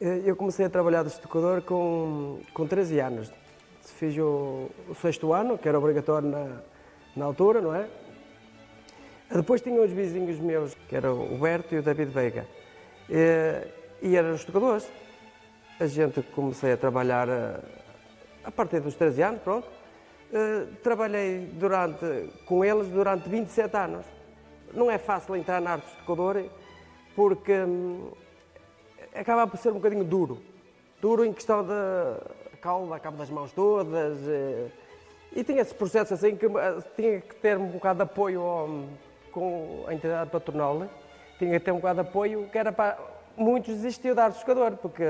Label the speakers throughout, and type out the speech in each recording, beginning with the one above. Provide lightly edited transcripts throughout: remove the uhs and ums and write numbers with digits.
Speaker 1: Eu comecei a trabalhar de estucador com 13 anos. Fiz o sexto ano, que era obrigatório na altura, não é? Depois tinha uns vizinhos meus, que eram o Berto e o David Veiga, e eram estucadores. A gente comecei a trabalhar a partir dos 13 anos, pronto. Trabalhei com eles durante 27 anos. Não é fácil entrar na arte de estucador, porque acaba por ser um bocadinho duro. Duro em questão da cauda, cabo das mãos todas. E tinha esse processo assim que tinha que ter um bocado de apoio com a entidade patronal. Tinha que ter um bocado de apoio, que era para muitos desistiam de arte de estucador, porque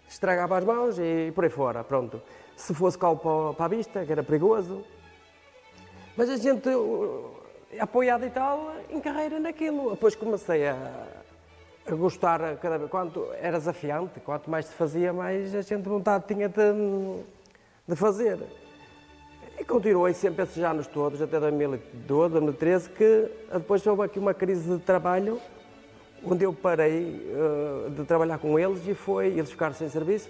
Speaker 1: estragava as mãos e por aí fora, pronto. Se fosse cal para a vista, que era perigoso. Mas a gente, apoiado e tal, encarreira naquilo. Depois comecei a gostar cada vez, quanto era desafiante, quanto mais se fazia, mais a gente vontade tinha de fazer. E continuei sempre esses anos todos, até 2012, 2013, que depois houve aqui uma crise de trabalho, onde eu parei de trabalhar com eles e eles ficaram sem serviço.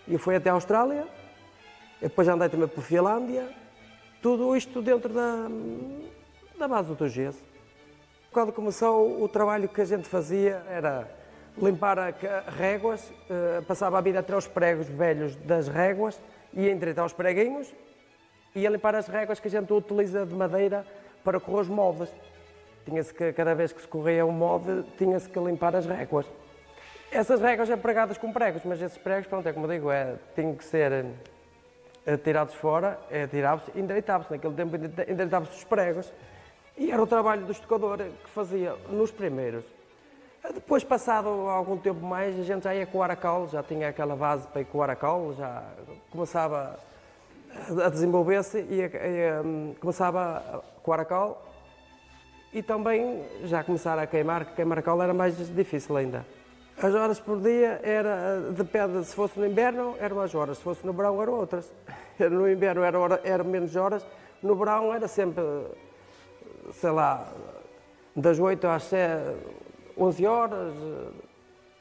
Speaker 1: E fui até a Austrália, depois andei também por Finlândia, tudo isto dentro da base do gesso. Quando começou, o trabalho que a gente fazia era limpar réguas, passava a vida até os pregos velhos das réguas, ia entreitar os preguinhos, ia limpar as réguas que a gente utiliza de madeira para correr os moldes. Tinha-se que, cada vez que se corria um molde, tinha-se que limpar as réguas. Essas réguas são pregadas com pregos, mas esses pregos, pronto, é como eu digo, tinham que ser tirados fora, tiravam-se e endereitavam-se. Naquele tempo endereitavam-se os pregos. E era o trabalho do estucador que fazia nos primeiros. Depois, passado algum tempo mais, a gente já ia coar a caule, já tinha aquela base para ir coar a caule, já começava a desenvolver-se e começava a coar a caule. E também já começar a queimar, que queimar a caule era mais difícil ainda. As horas por dia depende, se fosse no inverno eram as horas, se fosse no verão eram outras. No inverno eram menos horas, no verão era sempre, sei lá, das 8 às 11 horas,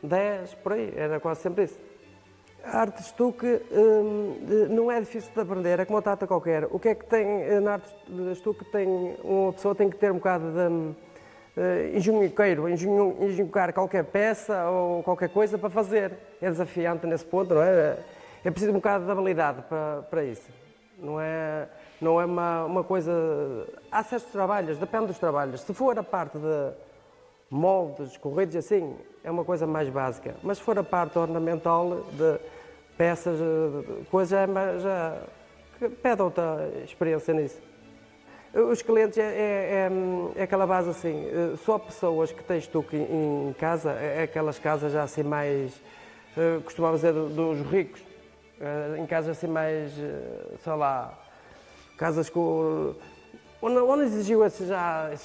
Speaker 1: 10, por aí, era quase sempre isso. A arte de estuque não é difícil de aprender, é como outra arte qualquer. O que é que tem na arte de estuque? Uma pessoa tem que ter um bocado de engenhocar qualquer peça ou qualquer coisa para fazer. É desafiante nesse ponto, não é? É preciso um bocado de habilidade para isso. Não é uma coisa... Há certos trabalhos, depende dos trabalhos. Se for a parte de moldes, corridos assim, é uma coisa mais básica. Mas se for a parte ornamental, de peças, coisa já pede outra experiência nisso. Os clientes é aquela base assim, só pessoas que têm estuque em casa, é aquelas casas já assim mais, costumamos dizer, dos ricos. Em casas assim mais, sei lá, casas onde exigiu esses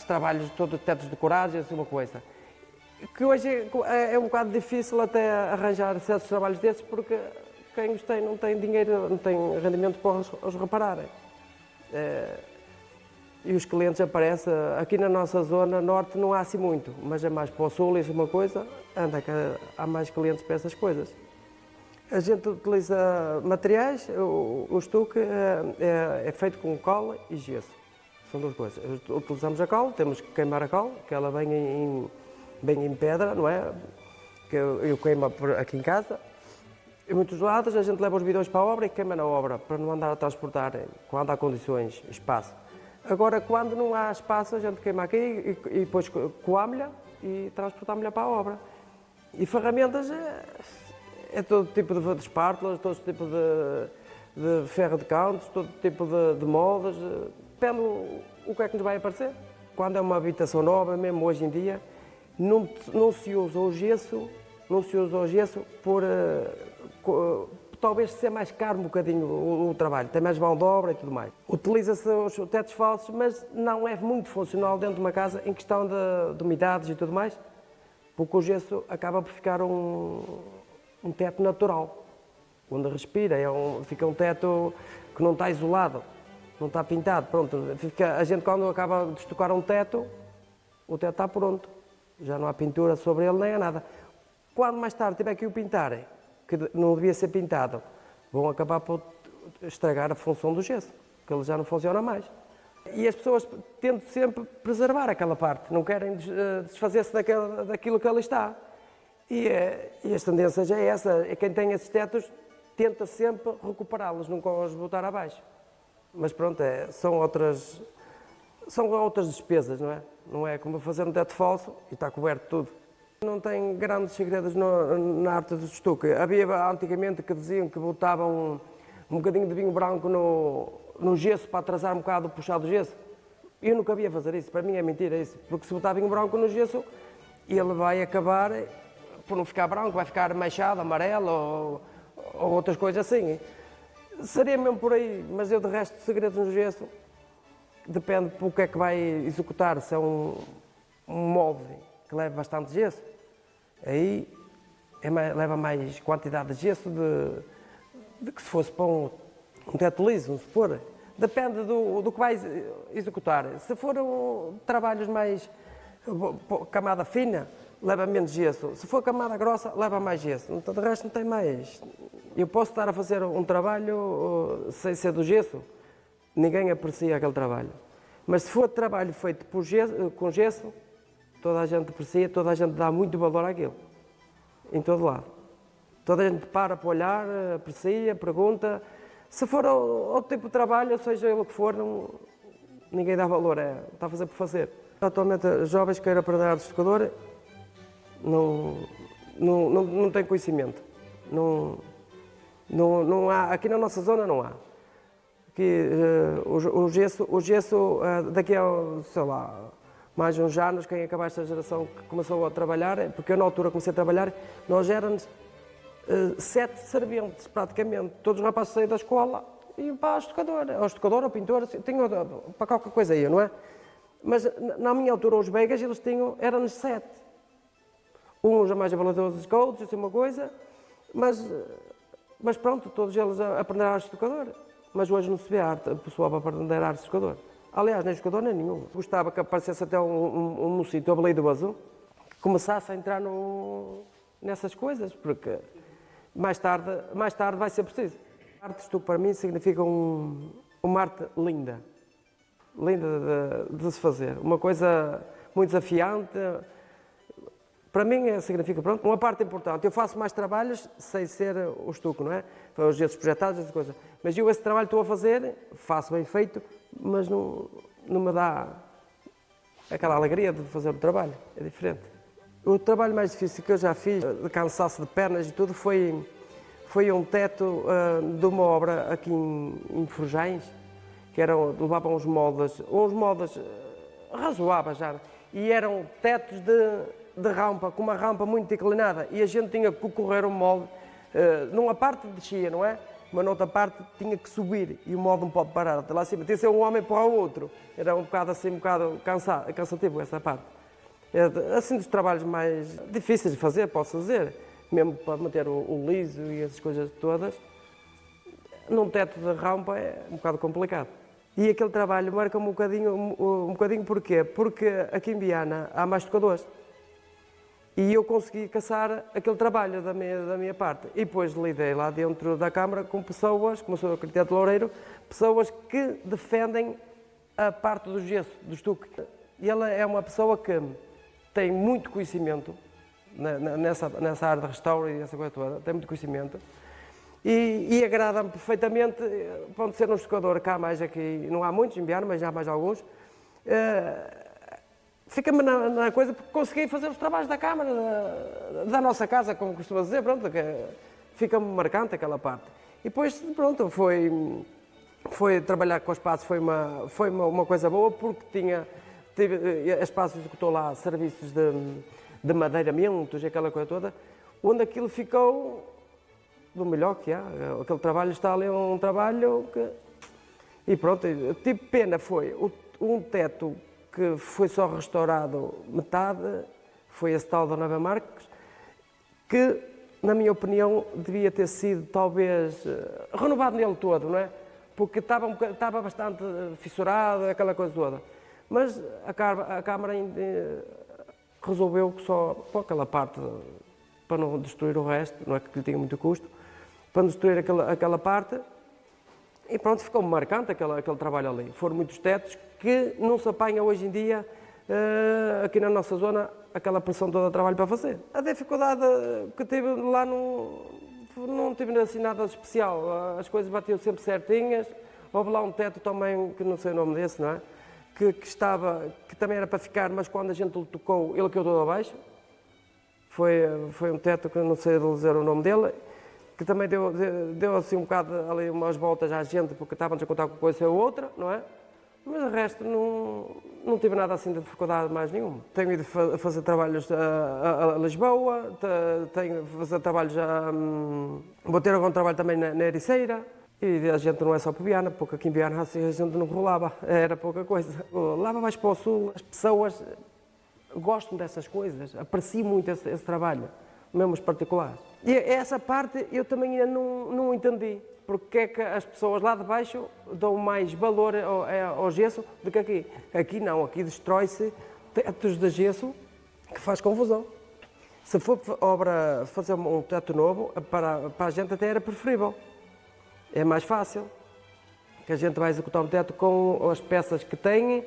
Speaker 1: trabalhos, todos os tetos decorados, assim uma coisa. Que hoje é um bocado difícil até arranjar certos trabalhos desses, porque quem os tem não tem dinheiro, não tem rendimento para os repararem. E os clientes aparecem, aqui na nossa zona norte não há assim muito, mas é mais para o sul, isso é uma coisa, há mais clientes para essas coisas. A gente utiliza materiais, o estuque é feito com cola e gesso, são duas coisas. Utilizamos a cola, temos que queimar a cola, que ela vem em pedra, não é? Que eu queimo aqui em casa. Em muitos lados a gente leva os bidões para a obra e queima na obra, para não andar a transportar quando há condições, espaço. Agora, quando não há espaço, a gente queima aqui e depois coámos-la e transportamos-la para a obra. E ferramentas é todo tipo de espátulas, todo tipo de ferro de cantos, todo tipo de moldes, depende o que é que nos vai aparecer. Quando é uma habitação nova, mesmo hoje em dia, não se usa o gesso, por talvez ser mais caro um bocadinho o trabalho, tem mais mão de obra e tudo mais. Utiliza-se os tetos falsos, mas não é muito funcional dentro de uma casa em questão de umidades e tudo mais, porque o gesso acaba por ficar um teto natural, onde respira, fica um teto que não está isolado, não está pintado, pronto. A gente quando acaba de estocar um teto, o teto está pronto, já não há pintura sobre ele nem há nada. Quando mais tarde tiver que o pintar, que não devia ser pintado, vão acabar por estragar a função do gesso, que ele já não funciona mais. E as pessoas tentam sempre preservar aquela parte, não querem desfazer-se daquilo que ali está. E as tendências é essa, quem tem esses tetos tenta sempre recuperá-los, nunca os botar abaixo. Mas pronto, são outras despesas, não é? Não é como fazer um teto falso e está coberto tudo. Não tem grandes segredos na arte do estuque. Havia antigamente que diziam que botavam um bocadinho de vinho branco no gesso para atrasar um bocado o puxar do gesso. Eu nunca havia fazer isso, para mim é mentira isso, porque se botar vinho branco no gesso, ele vai acabar por não ficar branco, vai ficar manchado, amarelo ou outras coisas assim. Seria mesmo por aí, mas eu de resto, segredos no gesso, depende do que é que vai executar, se é um molde que leva bastante gesso, aí leva mais quantidade de gesso de que se fosse para um teto liso, vamos supor. Depende do que vai executar. Se foram trabalhos mais camada fina, leva menos gesso. Se for camada grossa, leva mais gesso. Então, de resto, não tem mais. Eu posso estar a fazer um trabalho sem ser do gesso, ninguém aprecia aquele trabalho. Mas se for trabalho feito com gesso, toda a gente aprecia, toda a gente dá muito valor àquilo, em todo lado. Toda a gente para olhar, aprecia, pergunta. Se for outro tipo de trabalho, seja ele o que for, ninguém dá valor, está a fazer por fazer. Atualmente, jovens que queiram aprender arte de estucador não têm conhecimento. Não há, aqui na nossa zona não há. Aqui, o gesso daqui a, sei lá, mais uns anos, quem acabar esta geração que começou a trabalhar, porque eu na altura comecei a trabalhar, nós éramos 7 serventes, praticamente. Todos os rapazes saíam da escola e iam para a estucadora, ou estucador, ou pintor, tinham para qualquer coisa aí, não é? Mas na minha altura, os begas, eles eram-nos 7. Uns mais habilidosos que outros, assim uma coisa, mas pronto, todos eles aprenderam a arte estucador. Mas hoje não se vê arte, pessoal para aprender a arte estucador. Aliás, nem estucador nem nenhum. Gostava que aparecesse até um mocito habilidoso que começasse a entrar nessas coisas, porque mais tarde vai ser preciso. A arte de estuque para mim significa uma arte linda de se fazer, uma coisa muito desafiante. Para mim significa, pronto, uma parte importante. Eu faço mais trabalhos sem ser o estuque, não é? Os gestos projetados, essas coisas. Mas eu esse trabalho estou a fazer, faço bem feito, mas não me dá aquela alegria de fazer o trabalho, é diferente. O trabalho mais difícil que eu já fiz, de cansaço de pernas e tudo, foi um teto de uma obra aqui em Forjães, que levavam uns moldes razoáveis já, e eram tetos de rampa, com uma rampa muito inclinada, e a gente tinha que correr o molde, numa parte descia, não é? Mas noutra parte tinha que subir, e o molde não pode parar até lá acima, tinha que ser um homem para o outro, era um bocado cansativo essa parte. Assim, dos trabalhos mais difíceis de fazer, posso dizer, mesmo para manter o liso e essas coisas todas, num teto de rampa é um bocado complicado. E aquele trabalho marca-me um bocadinho porquê? Porque aqui em Viana há mais tocadores. E eu consegui caçar aquele trabalho da minha parte. E depois lidei lá dentro da Câmara com pessoas, como sou arquiteto loureiro, pessoas que defendem a parte do gesso, do estuque. E ela é uma pessoa que tem muito conhecimento nessa área de restauro e essa coisa toda, tem muito conhecimento. E agrada-me perfeitamente, pode ser um estucador, cá mais aqui, não há muitos em Viana, mas já há mais alguns. Fica-me na coisa, porque consegui fazer os trabalhos da Câmara, da nossa casa, como costuma dizer, pronto, fica-me marcante aquela parte. E depois, pronto, foi trabalhar com a Espaço, foi uma coisa boa, porque a Espaço executou lá serviços de madeiramentos e aquela coisa toda, onde aquilo ficou do melhor que há. Aquele trabalho está ali, um trabalho que... E pronto, tipo pena foi um teto que foi só restaurado metade, foi esse tal da Nova Marques, que, na minha opinião, devia ter sido, talvez, renovado nele todo, não é? Porque estava bastante fissurado, aquela coisa toda. Mas a Câmara resolveu que só, por aquela parte, para não destruir o resto, não é que lhe tinha muito custo, para não destruir aquela parte. E pronto, ficou marcante aquele trabalho ali. Foram muitos tetos que não se apanha hoje em dia, aqui na nossa zona, aquela pressão toda de trabalho para fazer. A dificuldade que tive lá não tive assim nada de especial. As coisas batiam sempre certinhas. Houve lá um teto também, que não sei o nome desse, não é? Que também era para ficar, mas quando a gente o tocou, ele caiu todo abaixo. Foi um teto que não sei dizer o nome dele, que também deu assim um bocado ali umas voltas à gente, porque estávamos a contar com coisa ou outra, não é? Mas o resto não tive nada assim de dificuldade mais nenhuma. Tenho ido fazer trabalhos a Lisboa, tenho fazer trabalhos vou ter algum trabalho também na Ericeira. E a gente não é só para Viana, porque aqui em Viana assim, a gente não rolava, era pouca coisa. Lá mais para o sul, as pessoas gostam dessas coisas, apreciam muito esse trabalho, mesmo os particulares. E essa parte eu também ainda não entendi, porque é que as pessoas lá de baixo dão mais valor ao gesso do que aqui. Aqui não, aqui destrói-se tetos de gesso que faz confusão. Se for obra fazer um teto novo, para a gente até era preferível. É mais fácil, que a gente vai executar um teto com as peças que tem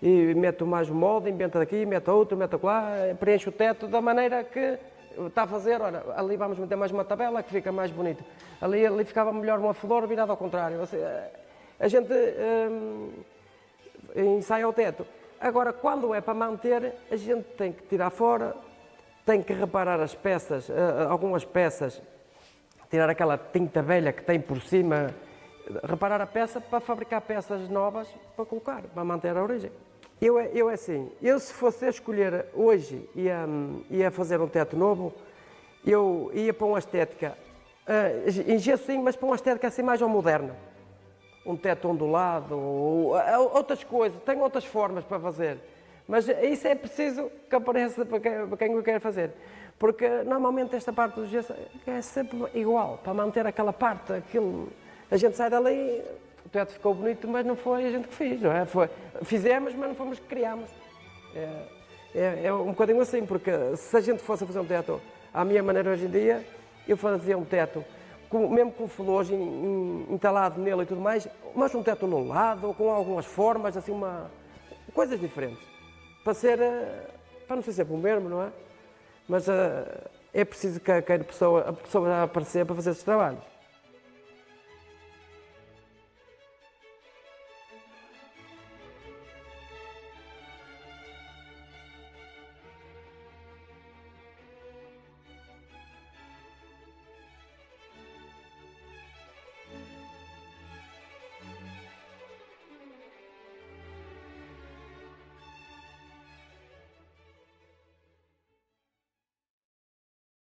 Speaker 1: e mete mais um molde, inventa daqui, mete outro, mete lá, preenche o teto da maneira que está a fazer. Olha, ali vamos meter mais uma tabela que fica mais bonito. Ali ficava melhor uma flor virada ao contrário. A gente ensaia o teto. Agora, quando é para manter, a gente tem que tirar fora, tem que reparar as peças, algumas peças, tirar aquela tinta velha que tem por cima, reparar a peça para fabricar peças novas para colocar, para manter a origem. Eu assim, se fosse a escolher hoje ia fazer um teto novo, eu ia para uma estética, em gesso sim, mas para uma estética assim mais moderna. Um teto ondulado, ou outras coisas, tem outras formas para fazer. Mas isso é preciso que apareça para quem o quer fazer. Porque normalmente esta parte do gesso é sempre igual, para manter aquela parte, aquilo. A gente sai dali, o teto ficou bonito, mas não foi a gente que fez, não é? Fizemos, mas não fomos que criámos. É um bocadinho assim, porque se a gente fosse a fazer um teto à minha maneira hoje em dia, eu fazia um teto, mesmo com flores entalado nele e tudo mais, mas um teto num lado, com algumas formas, assim, coisas diferentes. Para não ser sempre o mesmo, não é? Mas é preciso que a pessoa apareça para fazer esses trabalhos.